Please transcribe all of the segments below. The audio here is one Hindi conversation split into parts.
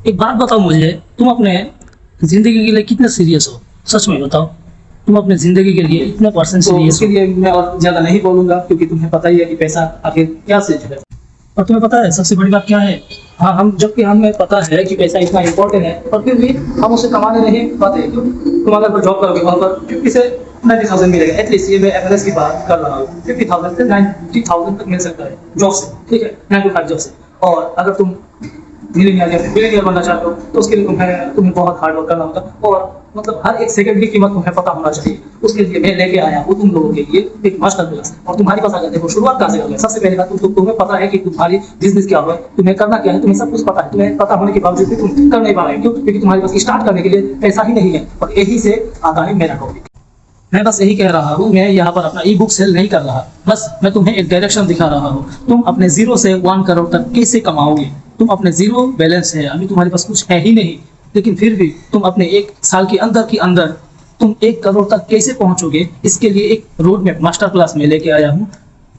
एक बात बताओ मुझे, तुम अपने जिंदगी के लिए कितने सीरियस हो? सच में बताओ, तुम अपने जिंदगी के लिए इतने परसेंट तो सीरियस इसके हो? लिए मैं और ज्यादा नहीं बोलूंगा, क्योंकि तुम्हें पता ही है कि पैसा आखिर क्या चीज है। और तुम्हें पता है सबसे बड़ी बात क्या है? हाँ, हम जबकि हमें पता है कि पैसा इतना इम्पोर्टेंट है, पर फिर भी हम उसे कमाने नहीं पाते। क्यों? तुम अगर कोई जॉब करोगे वहाँ पर 50 से 90,000 मिलेगा एटलीस्ट। ये मैं एवरेज की बात कर रहा हूँ। 50,000 से 90,000 तक मिल सकता है जॉब से, ठीक है, 9 to 5 जॉब से। और अगर तुम मिलीनियर या बिलियनियर बनना चाहते हो तो उसके लिए तुम्हें बहुत हार्ड वर्क करना होगा। और मतलब हर एक सेकंड की कीमत तुम्हें पता होना चाहिए। उसके लिए मैं लेके आया हूँ तुम लोगों के लिए एक मास्टर क्लास। और तुम्हारे पास आ जाते हो, शुरुआत कहाँ से करोगे? सबसे पहले बात तुम्हें पता है कि तुम्हारी बिजनेस क्या है, तुम्हें करना क्या है, तुम्हें सब कुछ पता है। तुम्हें पता होने के बावजूद भी तुम कर नहीं पा रहे हो। क्यों? क्योंकि तुम्हारे पास स्टार्ट करने के लिए पैसा ही नहीं है। और यही से आता है मेरा टॉपिक। मैं बस यही कह रहा हूँ, मैं यहाँ पर अपना ई बुक सेल नहीं कर रहा, बस मैं तुम्हें एक डायरेक्शन दिखा रहा हूँ। तुम अपने 0 से 1 करोड़ तक कैसे कमाओगे। तुम अपने 0 बैलेंस है, अभी तुम्हारे पास कुछ है ही नहीं, लेकिन फिर भी तुम अपने 1 साल के अंदर तुम 1 करोड़ तक कैसे पहुंचोगे, इसके लिए एक रोड मैप मास्टर क्लास में लेके आया हूँ।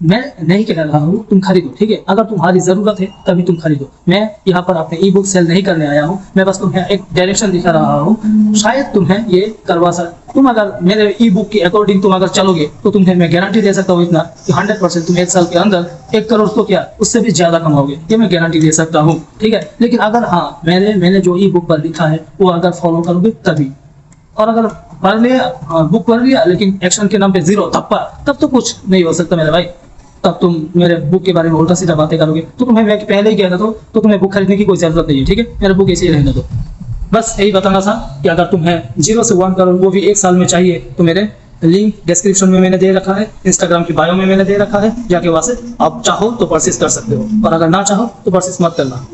मैं नहीं कह रहा हूँ तुम खरीदो, ठीक है, अगर तुम्हारी जरूरत है तभी तुम खरीदो। मैं यहाँ पर अपने ई बुक सेल नहीं करने आया हूँ, मैं बस तुम्हें एक डायरेक्शन दिखा रहा हूँ। शायद तुम्हें ये करवा तुम अगर मेरे ई बुक के अकॉर्डिंग तुम अगर चलोगे तो तुम्हें मैं गारंटी दे सकता हूँ इतना कि 100% तुम 1 साल के अंदर 1 करोड़ तो क्या उससे भी ज्यादा कमाओगे, ये मैं गारंटी दे सकता हूँ, ठीक है। लेकिन अगर हाँ मैंने जो ई बुक पर लिखा है वो अगर फॉलो करोगे तभी। और अगर पढ़ लिया, बुक पढ़ लिया, लेकिन एक्शन के नाम पे 0 धप्पा, तब तो कुछ नहीं हो सकता मेरे भाई। तब तुम मेरे बुक के बारे में उल्टा सीधा बातें करोगे तो तुम्हें मैं पहले ही कहता तो तुम्हें बुक खरीदने की कोई जरूरत नहीं है, ठीक है। मेरा बुक ऐसे ही रहने दो। बस यही बताना था कि अगर तुम्हें 0 से 1 करोड़ वो भी 1 साल में चाहिए तो मेरे लिंक डिस्क्रिप्शन में मैंने दे रखा है, इंस्टाग्राम की बायो में मैंने दे रखा है, जाके वहां से आप चाहो तो परचेस कर सकते हो, और अगर ना चाहो तो परचेस मत करना।